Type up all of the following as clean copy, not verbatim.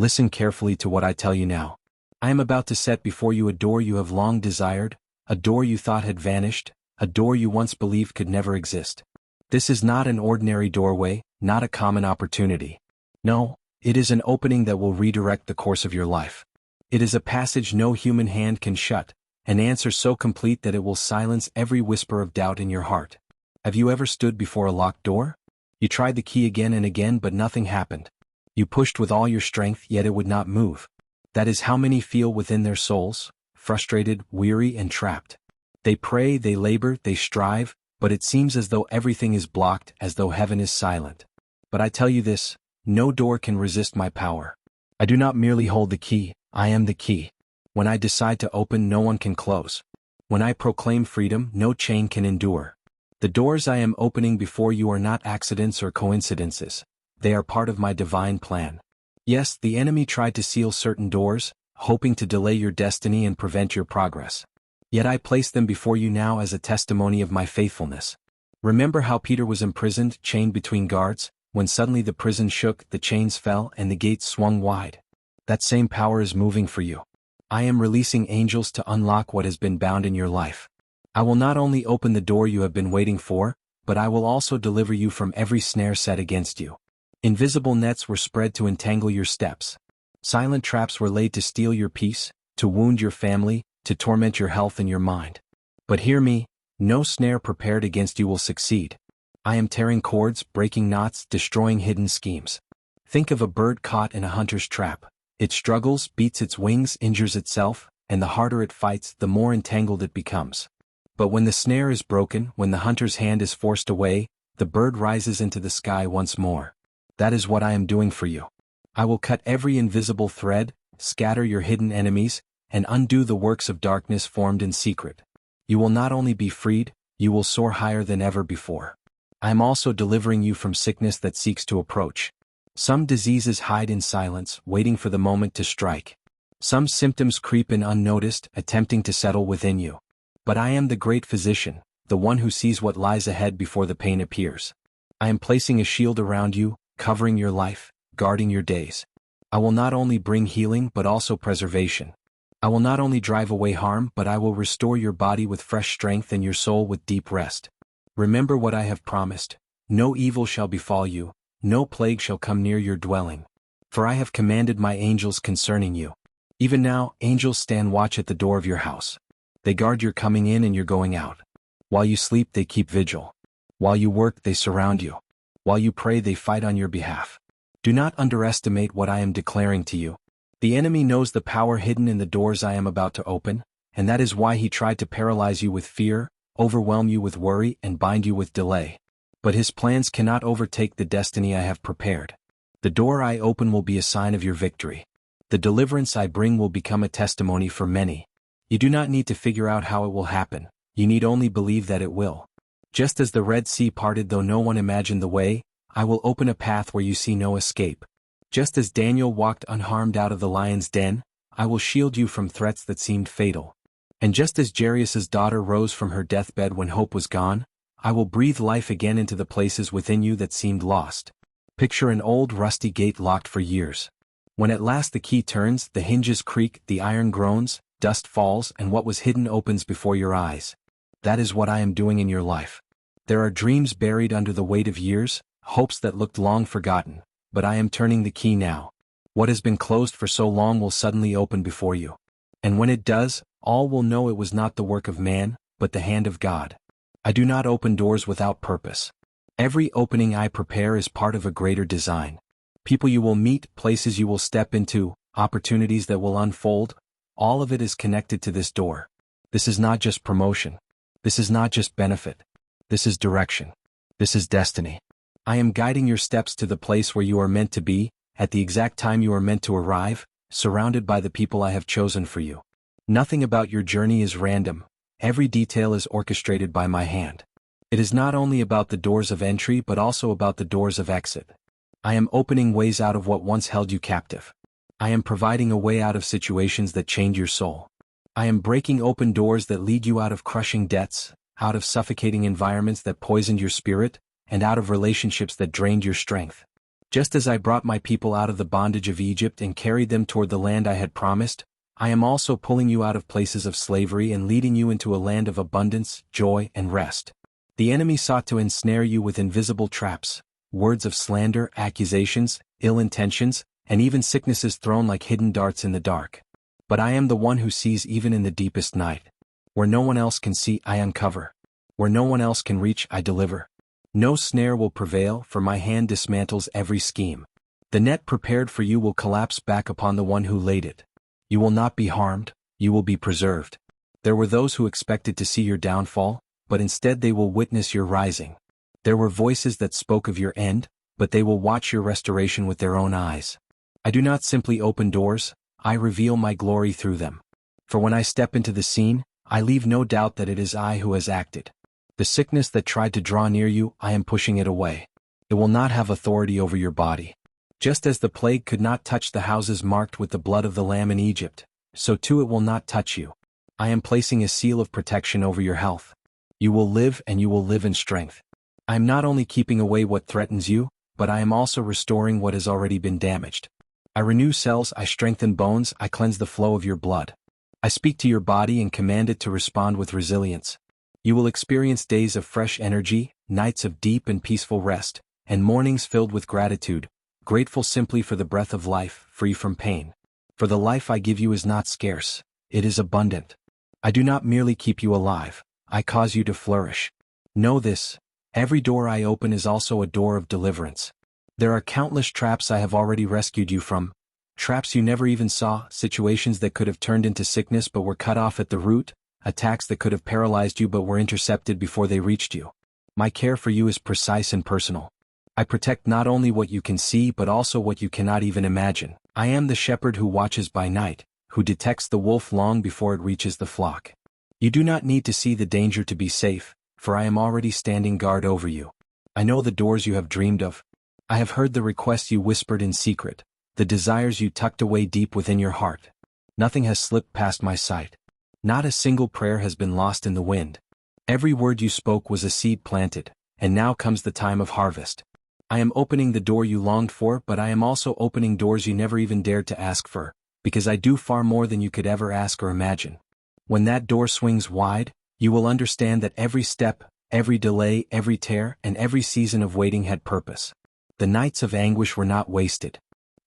Listen carefully to what I tell you now. I am about to set before you a door you have long desired, a door you thought had vanished, a door you once believed could never exist. This is not an ordinary doorway, not a common opportunity. No, it is an opening that will redirect the course of your life. It is a passage no human hand can shut, an answer so complete that it will silence every whisper of doubt in your heart. Have you ever stood before a locked door? You tried the key again and again, but nothing happened. You pushed with all your strength, yet it would not move. That is how many feel within their souls, frustrated, weary, and trapped. They pray, they labor, they strive, but it seems as though everything is blocked, as though heaven is silent. But I tell you this, no door can resist my power. I do not merely hold the key, I am the key. When I decide to open, no one can close. When I proclaim freedom, no chain can endure. The doors I am opening before you are not accidents or coincidences. They are part of my divine plan. Yes, the enemy tried to seal certain doors, hoping to delay your destiny and prevent your progress. Yet I place them before you now as a testimony of my faithfulness. Remember how Peter was imprisoned, chained between guards, when suddenly the prison shook, the chains fell, and the gates swung wide. That same power is moving for you. I am releasing angels to unlock what has been bound in your life. I will not only open the door you have been waiting for, but I will also deliver you from every snare set against you. Invisible nets were spread to entangle your steps. Silent traps were laid to steal your peace, to wound your family, to torment your health and your mind. But hear me, no snare prepared against you will succeed. I am tearing cords, breaking knots, destroying hidden schemes. Think of a bird caught in a hunter's trap. It struggles, beats its wings, injures itself, and the harder it fights, the more entangled it becomes. But when the snare is broken, when the hunter's hand is forced away, the bird rises into the sky once more. That is what I am doing for you. I will cut every invisible thread, scatter your hidden enemies, and undo the works of darkness formed in secret. You will not only be freed, you will soar higher than ever before. I am also delivering you from sickness that seeks to approach. Some diseases hide in silence, waiting for the moment to strike. Some symptoms creep in unnoticed, attempting to settle within you. But I am the great physician, the one who sees what lies ahead before the pain appears. I am placing a shield around you, covering your life, guarding your days. I will not only bring healing but also preservation. I will not only drive away harm, but I will restore your body with fresh strength and your soul with deep rest. Remember what I have promised. No evil shall befall you, no plague shall come near your dwelling. For I have commanded my angels concerning you. Even now, angels stand watch at the door of your house. They guard your coming in and your going out. While you sleep, they keep vigil. While you work, they surround you. While you pray, they fight on your behalf. Do not underestimate what I am declaring to you. The enemy knows the power hidden in the doors I am about to open, and that is why he tried to paralyze you with fear, overwhelm you with worry, and bind you with delay. But his plans cannot overtake the destiny I have prepared. The door I open will be a sign of your victory. The deliverance I bring will become a testimony for many. You do not need to figure out how it will happen, you need only believe that it will. Just as the Red Sea parted though no one imagined the way, I will open a path where you see no escape. Just as Daniel walked unharmed out of the lion's den, I will shield you from threats that seemed fatal. And just as Jairus' daughter rose from her deathbed when hope was gone, I will breathe life again into the places within you that seemed lost. Picture an old rusty gate locked for years. When at last the key turns, the hinges creak, the iron groans, dust falls, and what was hidden opens before your eyes. That is what I am doing in your life. There are dreams buried under the weight of years, hopes that looked long forgotten, but I am turning the key now. What has been closed for so long will suddenly open before you. And when it does, all will know it was not the work of man, but the hand of God. I do not open doors without purpose. Every opening I prepare is part of a greater design. People you will meet, places you will step into, opportunities that will unfold, all of it is connected to this door. This is not just promotion. This is not just benefit. This is direction. This is destiny. I am guiding your steps to the place where you are meant to be, at the exact time you are meant to arrive, surrounded by the people I have chosen for you. Nothing about your journey is random. Every detail is orchestrated by my hand. It is not only about the doors of entry but also about the doors of exit. I am opening ways out of what once held you captive. I am providing a way out of situations that chained your soul. I am breaking open doors that lead you out of crushing debts, out of suffocating environments that poisoned your spirit, and out of relationships that drained your strength. Just as I brought my people out of the bondage of Egypt and carried them toward the land I had promised, I am also pulling you out of places of slavery and leading you into a land of abundance, joy, and rest. The enemy sought to ensnare you with invisible traps, words of slander, accusations, ill intentions, and even sicknesses thrown like hidden darts in the dark. But I am the one who sees even in the deepest night. Where no one else can see, I uncover. Where no one else can reach, I deliver. No snare will prevail, for my hand dismantles every scheme. The net prepared for you will collapse back upon the one who laid it. You will not be harmed, you will be preserved. There were those who expected to see your downfall, but instead they will witness your rising. There were voices that spoke of your end, but they will watch your restoration with their own eyes. I do not simply open doors, I reveal my glory through them. For when I step into the scene, I leave no doubt that it is I who has acted. The sickness that tried to draw near you, I am pushing it away. It will not have authority over your body. Just as the plague could not touch the houses marked with the blood of the Lamb in Egypt, so too it will not touch you. I am placing a seal of protection over your health. You will live and you will live in strength. I am not only keeping away what threatens you, but I am also restoring what has already been damaged. I renew cells, I strengthen bones, I cleanse the flow of your blood. I speak to your body and command it to respond with resilience. You will experience days of fresh energy, nights of deep and peaceful rest, and mornings filled with gratitude, grateful simply for the breath of life, free from pain. For the life I give you is not scarce, it is abundant. I do not merely keep you alive, I cause you to flourish. Know this, every door I open is also a door of deliverance. There are countless traps I have already rescued you from, traps you never even saw, situations that could have turned into sickness but were cut off at the root, attacks that could have paralyzed you but were intercepted before they reached you. My care for you is precise and personal. I protect not only what you can see but also what you cannot even imagine. I am the shepherd who watches by night, who detects the wolf long before it reaches the flock. You do not need to see the danger to be safe, for I am already standing guard over you. I know the doors you have dreamed of. I have heard the requests you whispered in secret, the desires you tucked away deep within your heart. Nothing has slipped past my sight. Not a single prayer has been lost in the wind. Every word you spoke was a seed planted, and now comes the time of harvest. I am opening the door you longed for, but I am also opening doors you never even dared to ask for, because I do far more than you could ever ask or imagine. When that door swings wide, you will understand that every step, every delay, every tear, and every season of waiting had purpose. The nights of anguish were not wasted.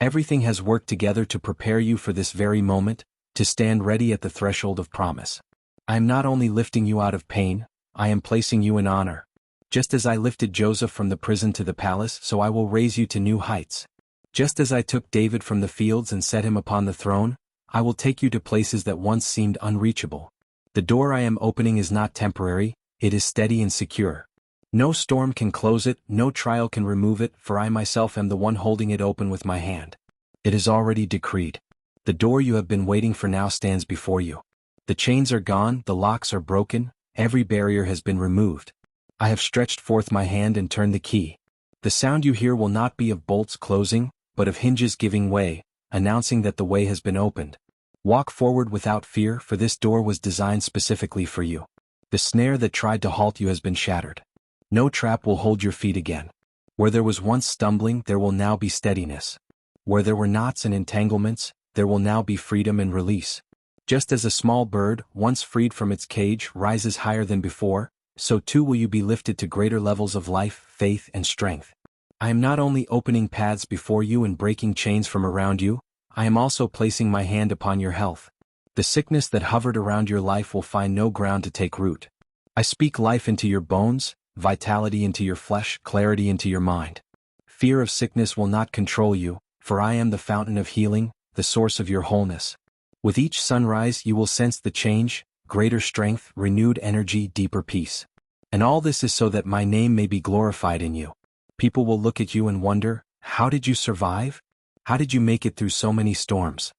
Everything has worked together to prepare you for this very moment, to stand ready at the threshold of promise. I am not only lifting you out of pain, I am placing you in honor. Just as I lifted Joseph from the prison to the palace, so I will raise you to new heights. Just as I took David from the fields and set him upon the throne, I will take you to places that once seemed unreachable. The door I am opening is not temporary, it is steady and secure. No storm can close it, no trial can remove it, for I myself am the one holding it open with my hand. It is already decreed. The door you have been waiting for now stands before you. The chains are gone, the locks are broken, every barrier has been removed. I have stretched forth my hand and turned the key. The sound you hear will not be of bolts closing, but of hinges giving way, announcing that the way has been opened. Walk forward without fear, for this door was designed specifically for you. The snare that tried to halt you has been shattered. No trap will hold your feet again. Where there was once stumbling, there will now be steadiness. Where there were knots and entanglements, there will now be freedom and release. Just as a small bird, once freed from its cage, rises higher than before, so too will you be lifted to greater levels of life, faith, and strength. I am not only opening paths before you and breaking chains from around you, I am also placing my hand upon your health. The sickness that hovered around your life will find no ground to take root. I speak life into your bones, vitality into your flesh, clarity into your mind. Fear of sickness will not control you, for I am the fountain of healing, the source of your wholeness. With each sunrise you will sense the change, greater strength, renewed energy, deeper peace. And all this is so that my name may be glorified in you. People will look at you and wonder, how did you survive? How did you make it through so many storms?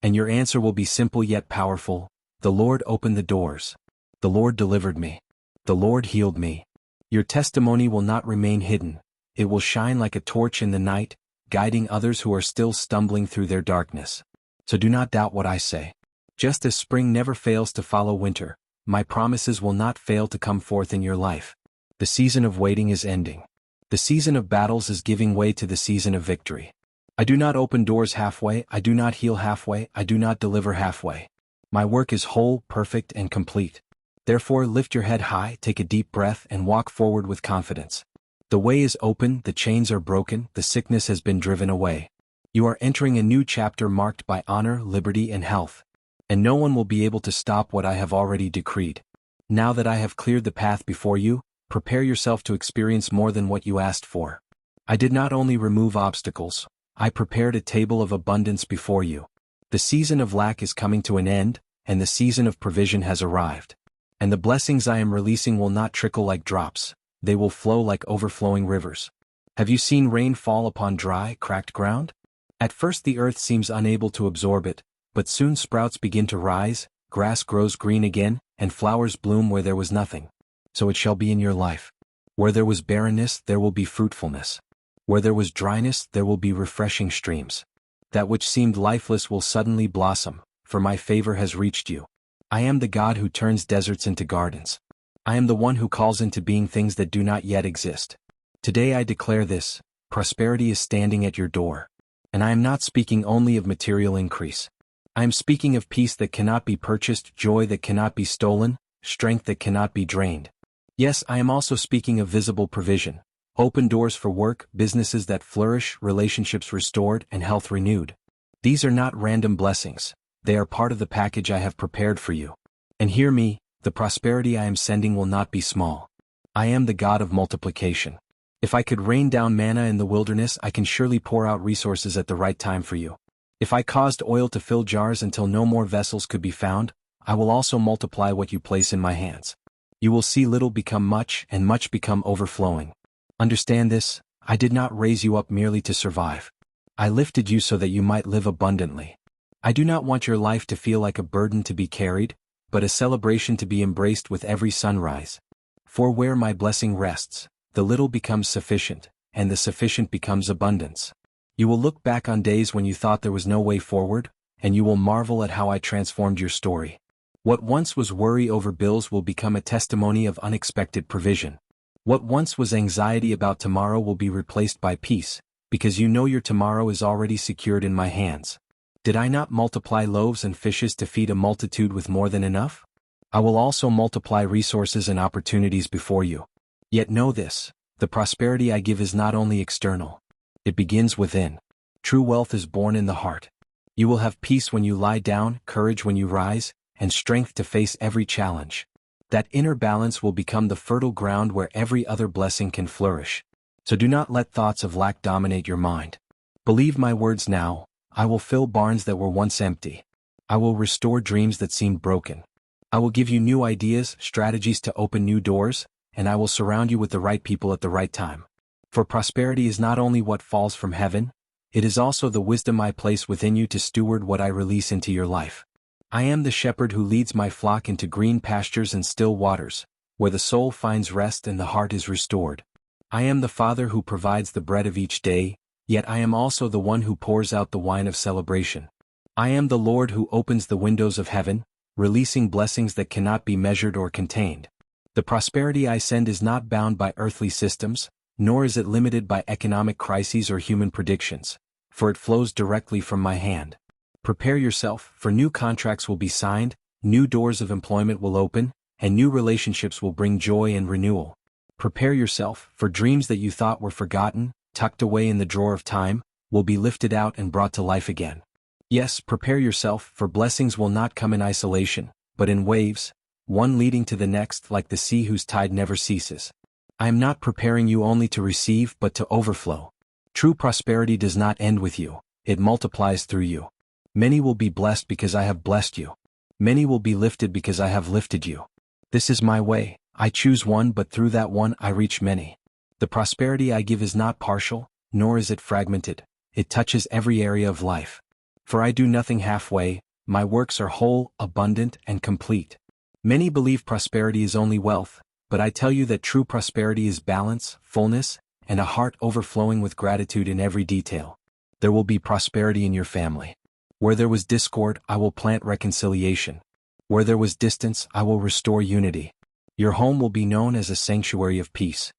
And your answer will be simple yet powerful. The Lord opened the doors. The Lord delivered me. The Lord healed me. Your testimony will not remain hidden. It will shine like a torch in the night, guiding others who are still stumbling through their darkness. So do not doubt what I say. Just as spring never fails to follow winter, my promises will not fail to come forth in your life. The season of waiting is ending. The season of battles is giving way to the season of victory. I do not open doors halfway, I do not heal halfway, I do not deliver halfway. My work is whole, perfect, and complete. Therefore lift your head high, take a deep breath, and walk forward with confidence. The way is open, the chains are broken, the sickness has been driven away. You are entering a new chapter marked by honor, liberty, and health. And no one will be able to stop what I have already decreed. Now that I have cleared the path before you, prepare yourself to experience more than what you asked for. I did not only remove obstacles, I prepared a table of abundance before you. The season of lack is coming to an end, and the season of provision has arrived. And the blessings I am releasing will not trickle like drops, they will flow like overflowing rivers. Have you seen rain fall upon dry, cracked ground? At first the earth seems unable to absorb it, but soon sprouts begin to rise, grass grows green again, and flowers bloom where there was nothing. So it shall be in your life. Where there was barrenness, there will be fruitfulness. Where there was dryness, there will be refreshing streams. That which seemed lifeless will suddenly blossom, for my favor has reached you. I am the God who turns deserts into gardens. I am the one who calls into being things that do not yet exist. Today I declare this: prosperity is standing at your door. And I am not speaking only of material increase. I am speaking of peace that cannot be purchased, joy that cannot be stolen, strength that cannot be drained. Yes, I am also speaking of visible provision, open doors for work, businesses that flourish, relationships restored, and health renewed. These are not random blessings, they are part of the package I have prepared for you. And hear me, the prosperity I am sending will not be small. I am the God of multiplication. If I could rain down manna in the wilderness, I can surely pour out resources at the right time for you. If I caused oil to fill jars until no more vessels could be found, I will also multiply what you place in my hands. You will see little become much and much become overflowing. Understand this: I did not raise you up merely to survive. I lifted you so that you might live abundantly. I do not want your life to feel like a burden to be carried, but a celebration to be embraced with every sunrise. For where my blessing rests, the little becomes sufficient, and the sufficient becomes abundance. You will look back on days when you thought there was no way forward, and you will marvel at how I transformed your story. What once was worry over bills will become a testimony of unexpected provision. What once was anxiety about tomorrow will be replaced by peace, because you know your tomorrow is already secured in my hands. Did I not multiply loaves and fishes to feed a multitude with more than enough? I will also multiply resources and opportunities before you. Yet know this: the prosperity I give is not only external. It begins within. True wealth is born in the heart. You will have peace when you lie down, courage when you rise, and strength to face every challenge. That inner balance will become the fertile ground where every other blessing can flourish. So do not let thoughts of lack dominate your mind. Believe my words now: I will fill barns that were once empty. I will restore dreams that seemed broken. I will give you new ideas, strategies to open new doors, and I will surround you with the right people at the right time. For prosperity is not only what falls from heaven, it is also the wisdom I place within you to steward what I release into your life. I am the shepherd who leads my flock into green pastures and still waters, where the soul finds rest and the heart is restored. I am the Father who provides the bread of each day, yet I am also the one who pours out the wine of celebration. I am the Lord who opens the windows of heaven, releasing blessings that cannot be measured or contained. The prosperity I send is not bound by earthly systems, nor is it limited by economic crises or human predictions, for it flows directly from my hand. Prepare yourself, for new contracts will be signed, new doors of employment will open, and new relationships will bring joy and renewal. Prepare yourself, for dreams that you thought were forgotten, tucked away in the drawer of time, will be lifted out and brought to life again. Yes, prepare yourself, for blessings will not come in isolation, but in waves, one leading to the next like the sea whose tide never ceases. I am not preparing you only to receive but to overflow. True prosperity does not end with you, it multiplies through you. Many will be blessed because I have blessed you. Many will be lifted because I have lifted you. This is my way. I choose one, but through that one I reach many. The prosperity I give is not partial, nor is it fragmented. It touches every area of life. For I do nothing halfway, my works are whole, abundant, and complete. Many believe prosperity is only wealth, but I tell you that true prosperity is balance, fullness, and a heart overflowing with gratitude in every detail. There will be prosperity in your family. Where there was discord, I will plant reconciliation. Where there was distance, I will restore unity. Your home will be known as a sanctuary of peace.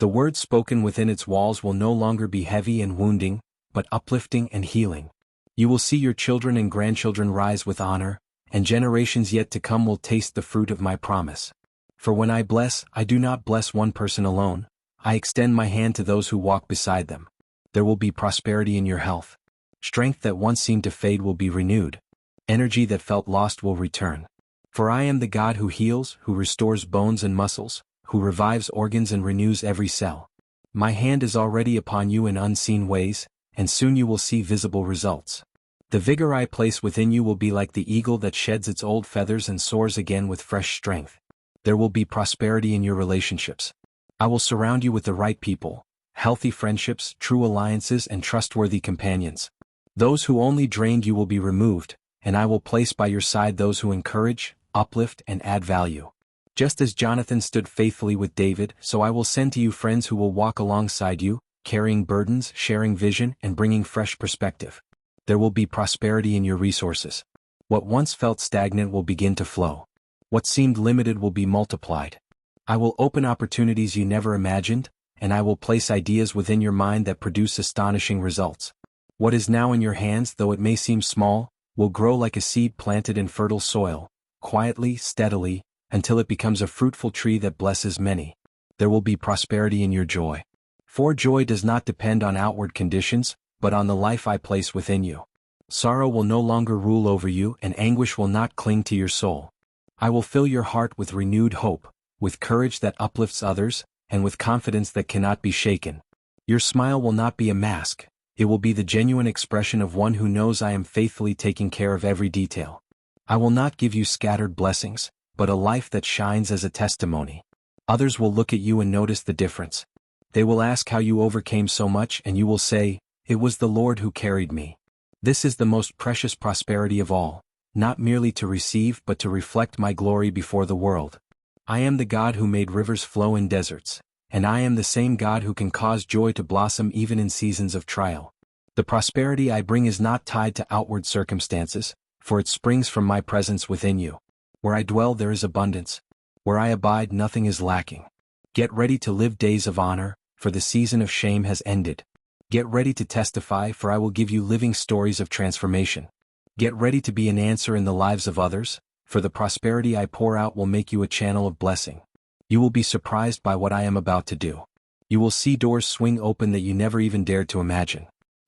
The words spoken within its walls will no longer be heavy and wounding, but uplifting and healing. You will see your children and grandchildren rise with honor, and generations yet to come will taste the fruit of my promise. For when I bless, I do not bless one person alone, I extend my hand to those who walk beside them. There will be prosperity in your health. Strength that once seemed to fade will be renewed. Energy that felt lost will return. For I am the God who heals, who restores bones and muscles, who revives organs and renews every cell. My hand is already upon you in unseen ways, and soon you will see visible results. The vigor I place within you will be like the eagle that sheds its old feathers and soars again with fresh strength. There will be prosperity in your relationships. I will surround you with the right people, healthy friendships, true alliances, and trustworthy companions. Those who only drained you will be removed, and I will place by your side those who encourage, uplift, and add value. Just as Jonathan stood faithfully with David, so I will send to you friends who will walk alongside you, carrying burdens, sharing vision, and bringing fresh perspective. There will be prosperity in your resources. What once felt stagnant will begin to flow. What seemed limited will be multiplied. I will open opportunities you never imagined, and I will place ideas within your mind that produce astonishing results. What is now in your hands, though it may seem small, will grow like a seed planted in fertile soil, quietly, steadily, until it becomes a fruitful tree that blesses many. There will be prosperity in your joy. For joy does not depend on outward conditions, but on the life I place within you. Sorrow will no longer rule over you, and anguish will not cling to your soul. I will fill your heart with renewed hope, with courage that uplifts others, and with confidence that cannot be shaken. Your smile will not be a mask, it will be the genuine expression of one who knows I am faithfully taking care of every detail. I will not give you scattered blessings, but a life that shines as a testimony. Others will look at you and notice the difference. They will ask how you overcame so much, and you will say, "It was the Lord who carried me." This is the most precious prosperity of all, not merely to receive but to reflect my glory before the world. I am the God who made rivers flow in deserts, and I am the same God who can cause joy to blossom even in seasons of trial. The prosperity I bring is not tied to outward circumstances, for it springs from my presence within you. Where I dwell there is abundance. Where I abide nothing is lacking. Get ready to live days of honor, for the season of shame has ended. Get ready to testify, for I will give you living stories of transformation. Get ready to be an answer in the lives of others, for the prosperity I pour out will make you a channel of blessing. You will be surprised by what I am about to do. You will see doors swing open that you never even dared to imagine.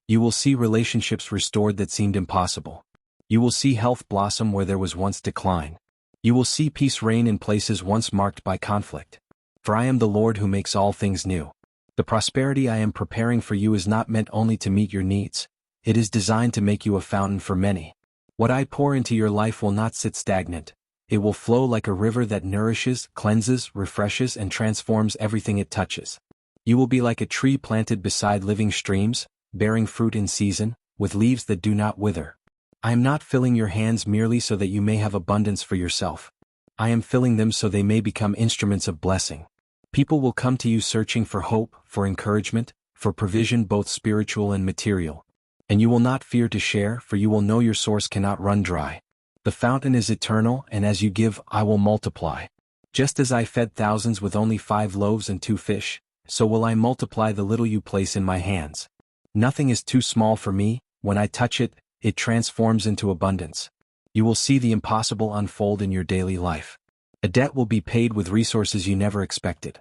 You will see relationships restored that seemed impossible. You will see health blossom where there was once decline. You will see peace reign in places once marked by conflict. For I am the Lord who makes all things new. The prosperity I am preparing for you is not meant only to meet your needs. It is designed to make you a fountain for many. What I pour into your life will not sit stagnant. It will flow like a river that nourishes, cleanses, refreshes, and transforms everything it touches. You will be like a tree planted beside living streams, bearing fruit in season, with leaves that do not wither. I am not filling your hands merely so that you may have abundance for yourself. I am filling them so they may become instruments of blessing. People will come to you searching for hope, for encouragement, for provision both spiritual and material. And you will not fear to share, for you will know your source cannot run dry. The fountain is eternal, and as you give, I will multiply. Just as I fed thousands with only 5 loaves and 2 fish, so will I multiply the little you place in my hands. Nothing is too small for me. When I touch it, it transforms into abundance. You will see the impossible unfold in your daily life. A debt will be paid with resources you never expected.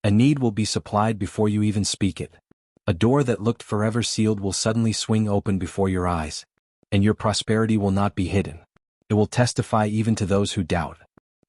A need will be supplied before you even speak it. A door that looked forever sealed will suddenly swing open before your eyes. And your prosperity will not be hidden. It will testify even to those who doubt.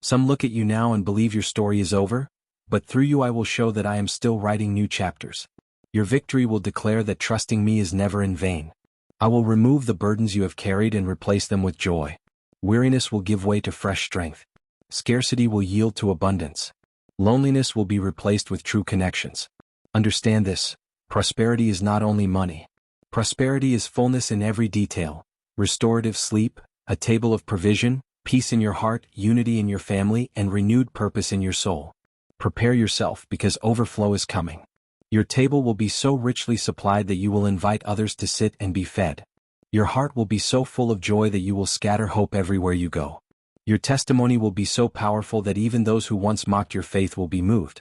Some look at you now and believe your story is over, but through you I will show that I am still writing new chapters. Your victory will declare that trusting me is never in vain. I will remove the burdens you have carried and replace them with joy. Weariness will give way to fresh strength. Scarcity will yield to abundance. Loneliness will be replaced with true connections. Understand this, prosperity is not only money. Prosperity is fullness in every detail. Restorative sleep, a table of provision, peace in your heart, unity in your family, and renewed purpose in your soul. Prepare yourself because overflow is coming. Your table will be so richly supplied that you will invite others to sit and be fed. Your heart will be so full of joy that you will scatter hope everywhere you go. Your testimony will be so powerful that even those who once mocked your faith will be moved.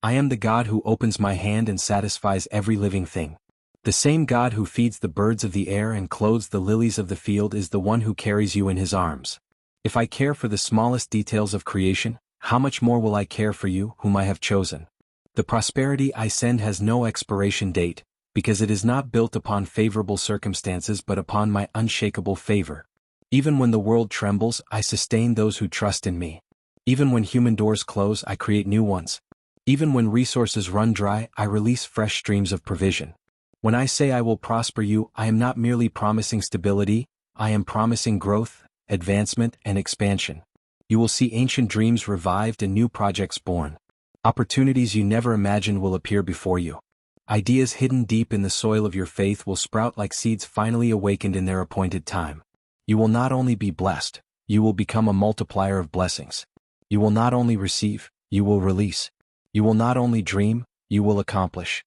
I am the God who opens my hand and satisfies every living thing. The same God who feeds the birds of the air and clothes the lilies of the field is the one who carries you in his arms. If I care for the smallest details of creation, how much more will I care for you, whom I have chosen? The prosperity I send has no expiration date, because it is not built upon favorable circumstances but upon my unshakable favor. Even when the world trembles, I sustain those who trust in me. Even when human doors close, I create new ones. Even when resources run dry, I release fresh streams of provision. When I say I will prosper you, I am not merely promising stability, I am promising growth, advancement, and expansion. You will see ancient dreams revived and new projects born. Opportunities you never imagined will appear before you. Ideas hidden deep in the soil of your faith will sprout like seeds finally awakened in their appointed time. You will not only be blessed, you will become a multiplier of blessings. You will not only receive, you will release. You will not only dream, you will accomplish.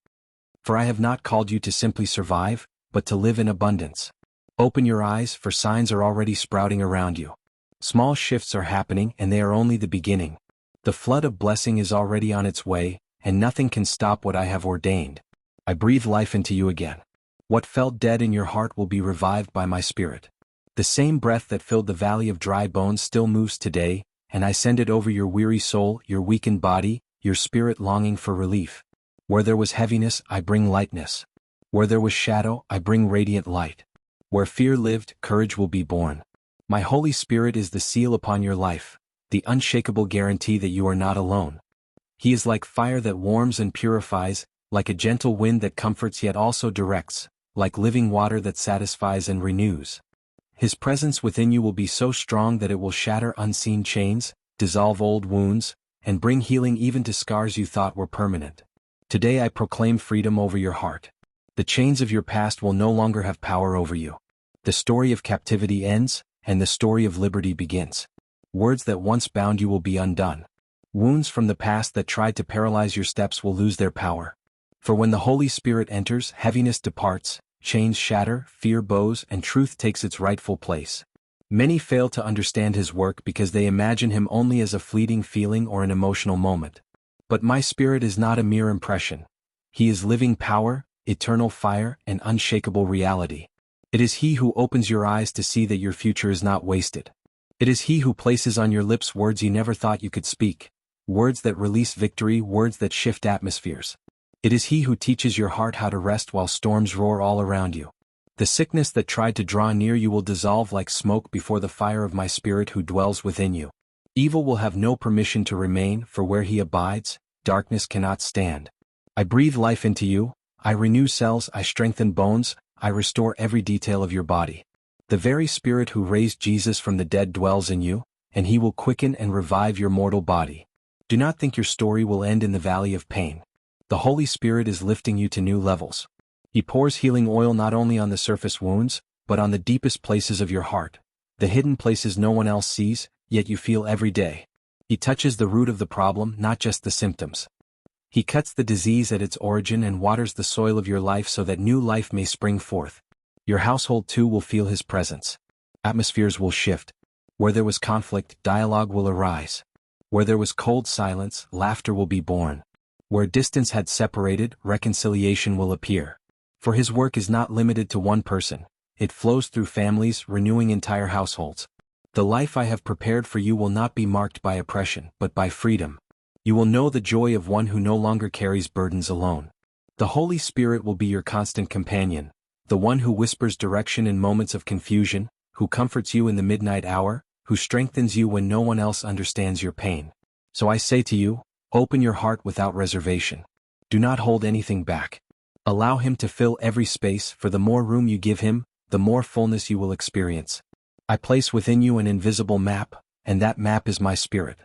For I have not called you to simply survive, but to live in abundance. Open your eyes, for signs are already sprouting around you. Small shifts are happening and they are only the beginning. The flood of blessing is already on its way, and nothing can stop what I have ordained. I breathe life into you again. What felt dead in your heart will be revived by my Spirit. The same breath that filled the valley of dry bones still moves today, and I send it over your weary soul, your weakened body, your spirit longing for relief. Where there was heaviness, I bring lightness. Where there was shadow, I bring radiant light. Where fear lived, courage will be born. My Holy Spirit is the seal upon your life, the unshakable guarantee that you are not alone. He is like fire that warms and purifies, like a gentle wind that comforts yet also directs, like living water that satisfies and renews. His presence within you will be so strong that it will shatter unseen chains, dissolve old wounds, and bring healing even to scars you thought were permanent. Today I proclaim freedom over your heart. The chains of your past will no longer have power over you. The story of captivity ends, and the story of liberty begins. Words that once bound you will be undone. Wounds from the past that tried to paralyze your steps will lose their power. For when the Holy Spirit enters, heaviness departs, chains shatter, fear bows, and truth takes its rightful place. Many fail to understand his work because they imagine him only as a fleeting feeling or an emotional moment. But my Spirit is not a mere impression. He is living power, eternal fire, and unshakable reality. It is he who opens your eyes to see that your future is not wasted. It is he who places on your lips words you never thought you could speak, words that release victory, words that shift atmospheres. It is he who teaches your heart how to rest while storms roar all around you. The sickness that tried to draw near you will dissolve like smoke before the fire of my Spirit who dwells within you. Evil will have no permission to remain, for where he abides, darkness cannot stand. I breathe life into you, I renew cells, I strengthen bones, I restore every detail of your body. The very Spirit who raised Jesus from the dead dwells in you, and he will quicken and revive your mortal body. Do not think your story will end in the valley of pain. The Holy Spirit is lifting you to new levels. He pours healing oil not only on the surface wounds, but on the deepest places of your heart, the hidden places no one else sees, yet you feel every day. He touches the root of the problem, not just the symptoms. He cuts the disease at its origin and waters the soil of your life so that new life may spring forth. Your household too will feel his presence. Atmospheres will shift. Where there was conflict, dialogue will arise. Where there was cold silence, laughter will be born. Where distance had separated, reconciliation will appear. For his work is not limited to one person. It flows through families, renewing entire households. The life I have prepared for you will not be marked by oppression, but by freedom. You will know the joy of one who no longer carries burdens alone. The Holy Spirit will be your constant companion, the one who whispers direction in moments of confusion, who comforts you in the midnight hour, who strengthens you when no one else understands your pain. So I say to you, open your heart without reservation. Do not hold anything back. Allow him to fill every space, for the more room you give him, the more fullness you will experience. I place within you an invisible map, and that map is my Spirit.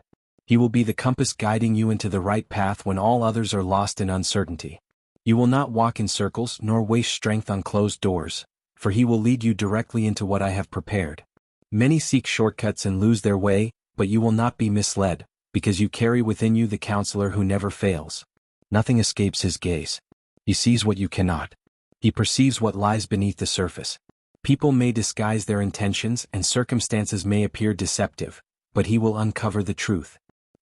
He will be the compass guiding you into the right path when all others are lost in uncertainty. You will not walk in circles nor waste strength on closed doors, for he will lead you directly into what I have prepared. Many seek shortcuts and lose their way, but you will not be misled, because you carry within you the counselor who never fails. Nothing escapes his gaze. He sees what you cannot. He perceives what lies beneath the surface. People may disguise their intentions and circumstances may appear deceptive, but he will uncover the truth.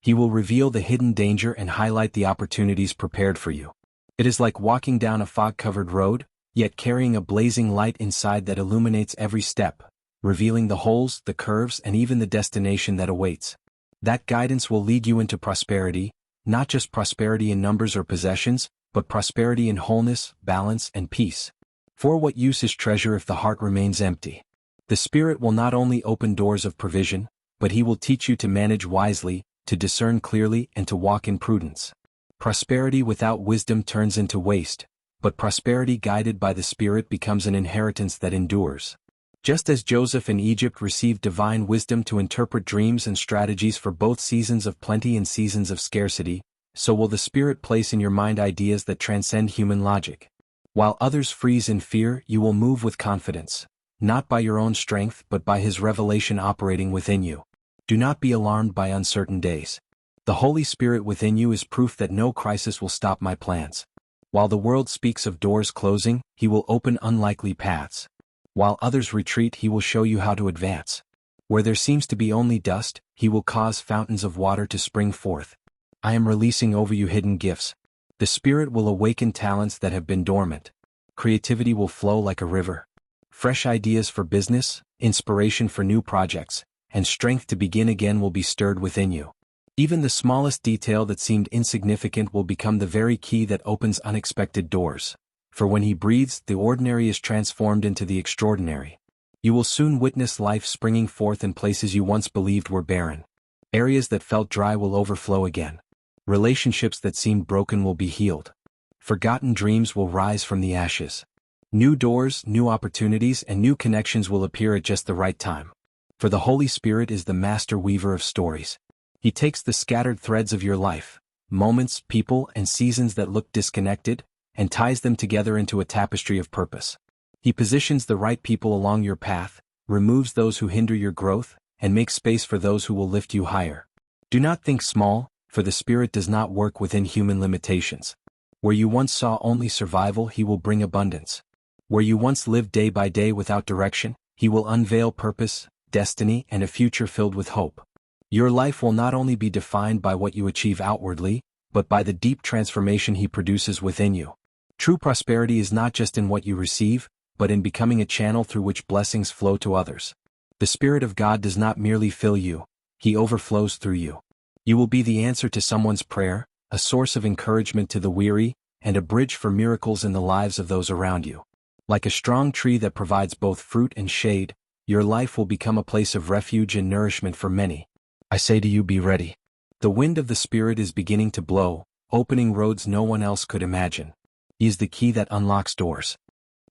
He will reveal the hidden danger and highlight the opportunities prepared for you. It is like walking down a fog-covered road, yet carrying a blazing light inside that illuminates every step, revealing the holes, the curves, and even the destination that awaits. That guidance will lead you into prosperity, not just prosperity in numbers or possessions, but prosperity in wholeness, balance, and peace. For what use is treasure if the heart remains empty? The Spirit will not only open doors of provision, but He will teach you to manage wisely, to discern clearly, and to walk in prudence. Prosperity without wisdom turns into waste, but prosperity guided by the Spirit becomes an inheritance that endures. Just as Joseph in Egypt received divine wisdom to interpret dreams and strategies for both seasons of plenty and seasons of scarcity, so will the Spirit place in your mind ideas that transcend human logic. While others freeze in fear, you will move with confidence, not by your own strength but by His revelation operating within you. Do not be alarmed by uncertain days. The Holy Spirit within you is proof that no crisis will stop my plans. While the world speaks of doors closing, He will open unlikely paths. While others retreat, He will show you how to advance. Where there seems to be only dust, He will cause fountains of water to spring forth. I am releasing over you hidden gifts. The Spirit will awaken talents that have been dormant. Creativity will flow like a river. Fresh ideas for business, inspiration for new projects, and strength to begin again will be stirred within you. Even the smallest detail that seemed insignificant will become the very key that opens unexpected doors. For when He breathes, the ordinary is transformed into the extraordinary. You will soon witness life springing forth in places you once believed were barren. Areas that felt dry will overflow again. Relationships that seemed broken will be healed. Forgotten dreams will rise from the ashes. New doors, new opportunities, and new connections will appear at just the right time. For the Holy Spirit is the master weaver of stories. He takes the scattered threads of your life, moments, people, and seasons that look disconnected, and ties them together into a tapestry of purpose. He positions the right people along your path, removes those who hinder your growth, and makes space for those who will lift you higher. Do not think small, for the Spirit does not work within human limitations. Where you once saw only survival, He will bring abundance. Where you once lived day by day without direction, He will unveil purpose, destiny, and a future filled with hope. Your life will not only be defined by what you achieve outwardly, but by the deep transformation He produces within you. True prosperity is not just in what you receive, but in becoming a channel through which blessings flow to others. The Spirit of God does not merely fill you, He overflows through you. You will be the answer to someone's prayer, a source of encouragement to the weary, and a bridge for miracles in the lives of those around you. Like a strong tree that provides both fruit and shade, your life will become a place of refuge and nourishment for many. I say to you, be ready. The wind of the Spirit is beginning to blow, opening roads no one else could imagine. He is the key that unlocks doors.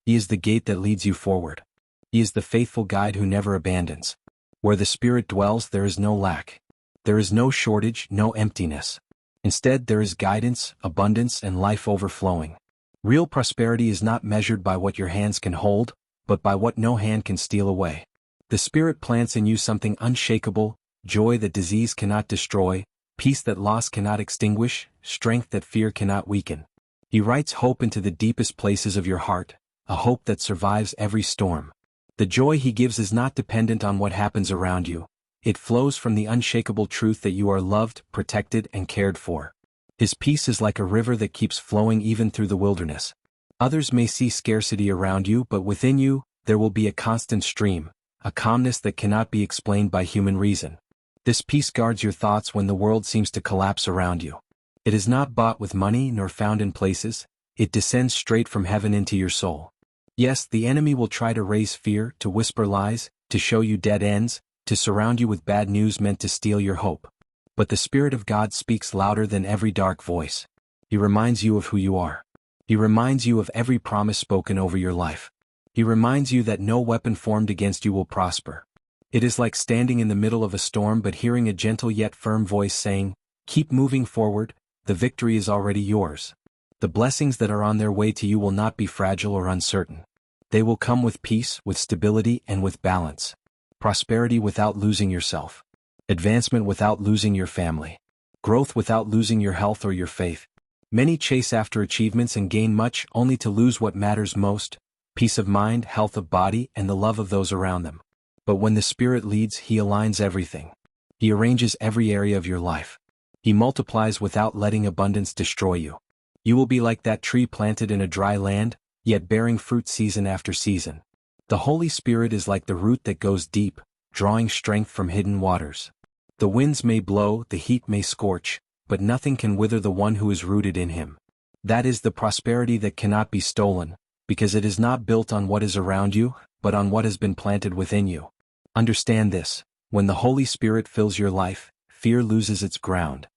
He is the gate that leads you forward. He is the faithful guide who never abandons. Where the Spirit dwells, there is no lack. There is no shortage, no emptiness. Instead, there is guidance, abundance, and life overflowing. Real prosperity is not measured by what your hands can hold, but by what no hand can steal away. The Spirit plants in you something unshakable, joy that disease cannot destroy, peace that loss cannot extinguish, strength that fear cannot weaken. He writes hope into the deepest places of your heart, a hope that survives every storm. The joy He gives is not dependent on what happens around you. It flows from the unshakable truth that you are loved, protected, and cared for. His peace is like a river that keeps flowing even through the wilderness. Others may see scarcity around you, but within you, there will be a constant stream, a calmness that cannot be explained by human reason. This peace guards your thoughts when the world seems to collapse around you. It is not bought with money nor found in places, it descends straight from heaven into your soul. Yes, the enemy will try to raise fear, to whisper lies, to show you dead ends, to surround you with bad news meant to steal your hope. But the Spirit of God speaks louder than every dark voice. He reminds you of who you are. He reminds you of every promise spoken over your life. He reminds you that no weapon formed against you will prosper. It is like standing in the middle of a storm but hearing a gentle yet firm voice saying, "Keep moving forward, the victory is already yours." The blessings that are on their way to you will not be fragile or uncertain. They will come with peace, with stability, and with balance. Prosperity without losing yourself. Advancement without losing your family. Growth without losing your health or your faith. Many chase after achievements and gain much only to lose what matters most: peace of mind, health of body, and the love of those around them. But when the Spirit leads, He aligns everything. He arranges every area of your life. He multiplies without letting abundance destroy you. You will be like that tree planted in a dry land, yet bearing fruit season after season. The Holy Spirit is like the root that goes deep, drawing strength from hidden waters. The winds may blow, the heat may scorch, but nothing can wither the one who is rooted in him. That is the prosperity that cannot be stolen, because it is not built on what is around you, but on what has been planted within you. Understand this: when the Holy Spirit fills your life, fear loses its ground.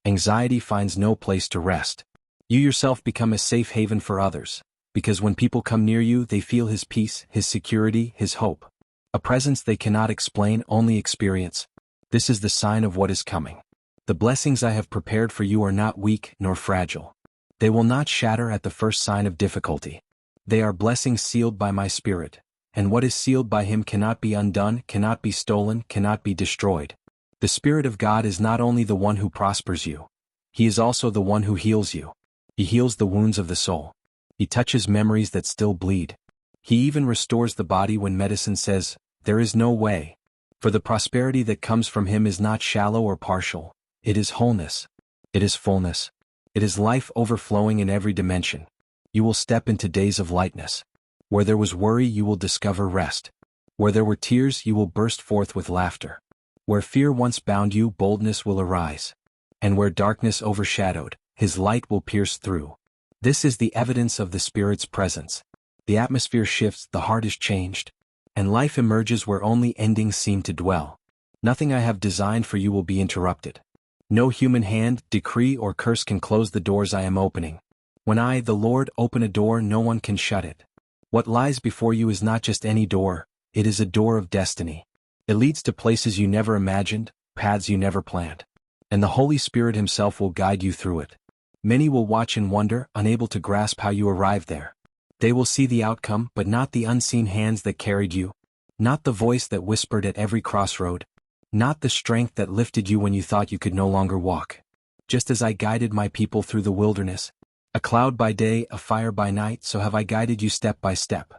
Anxiety finds no place to rest. You yourself become a safe haven for others, because when people come near you they feel His peace, His security, His hope. A presence they cannot explain, only experience. This is the sign of what is coming. The blessings I have prepared for you are not weak nor fragile. They will not shatter at the first sign of difficulty. They are blessings sealed by my Spirit, and what is sealed by Him cannot be undone, cannot be stolen, cannot be destroyed. The Spirit of God is not only the one who prospers you, He is also the one who heals you. He heals the wounds of the soul. He touches memories that still bleed. He even restores the body when medicine says, "There is no way." For the prosperity that comes from Him is not shallow or partial. It is wholeness. It is fullness. It is life overflowing in every dimension. You will step into days of lightness. Where there was worry, you will discover rest. Where there were tears, you will burst forth with laughter. Where fear once bound you, boldness will arise. And where darkness overshadowed, His light will pierce through. This is the evidence of the Spirit's presence. The atmosphere shifts, the heart is changed, and life emerges where only endings seem to dwell. Nothing I have designed for you will be interrupted. No human hand, decree, or curse can close the doors I am opening. When I, the Lord, open a door, no one can shut it. What lies before you is not just any door, it is a door of destiny. It leads to places you never imagined, paths you never planned. And the Holy Spirit Himself will guide you through it. Many will watch in wonder, unable to grasp how you arrived there. They will see the outcome, but not the unseen hands that carried you, not the voice that whispered at every crossroad, not the strength that lifted you when you thought you could no longer walk. Just as I guided my people through the wilderness, a cloud by day, a fire by night, so have I guided you step by step.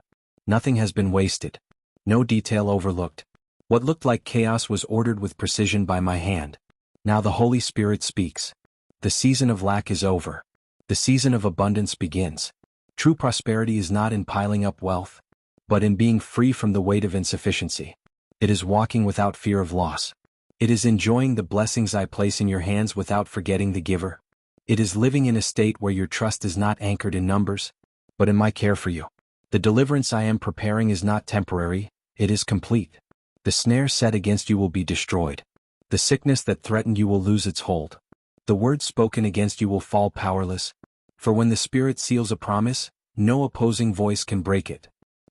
Nothing has been wasted. No detail overlooked. What looked like chaos was ordered with precision by my hand. Now the Holy Spirit speaks. The season of lack is over. The season of abundance begins. True prosperity is not in piling up wealth, but in being free from the weight of insufficiency. It is walking without fear of loss. It is enjoying the blessings I place in your hands without forgetting the giver. It is living in a state where your trust is not anchored in numbers, but in my care for you. The deliverance I am preparing is not temporary, it is complete. The snare set against you will be destroyed. The sickness that threatened you will lose its hold. The word spoken against you will fall powerless. For when the Spirit seals a promise, no opposing voice can break it.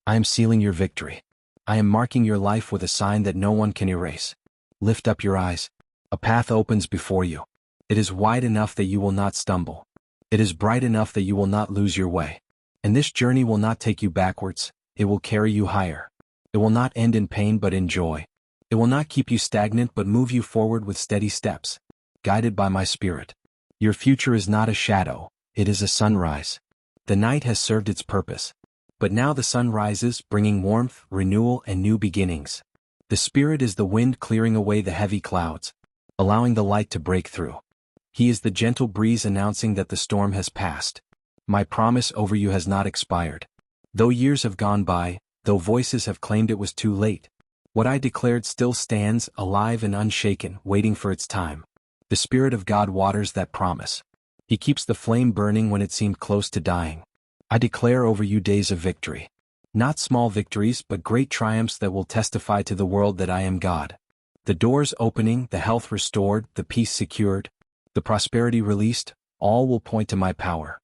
I am sealing your victory. I am marking your life with a sign that no one can erase. Lift up your eyes. A path opens before you. It is wide enough that you will not stumble. It is bright enough that you will not lose your way. And this journey will not take you backwards, it will carry you higher. It will not end in pain but in joy. It will not keep you stagnant but move you forward with steady steps, guided by my Spirit. Your future is not a shadow, it is a sunrise. The night has served its purpose. But now the sun rises, bringing warmth, renewal, and new beginnings. The Spirit is the wind clearing away the heavy clouds, allowing the light to break through. He is the gentle breeze announcing that the storm has passed. My promise over you has not expired. Though years have gone by, though voices have claimed it was too late, what I declared still stands, alive and unshaken, waiting for its time. The Spirit of God waters that promise. He keeps the flame burning when it seemed close to dying. I declare over you days of victory. Not small victories, but great triumphs that will testify to the world that I am God. The doors opening, the health restored, the peace secured, the prosperity released, all will point to my power.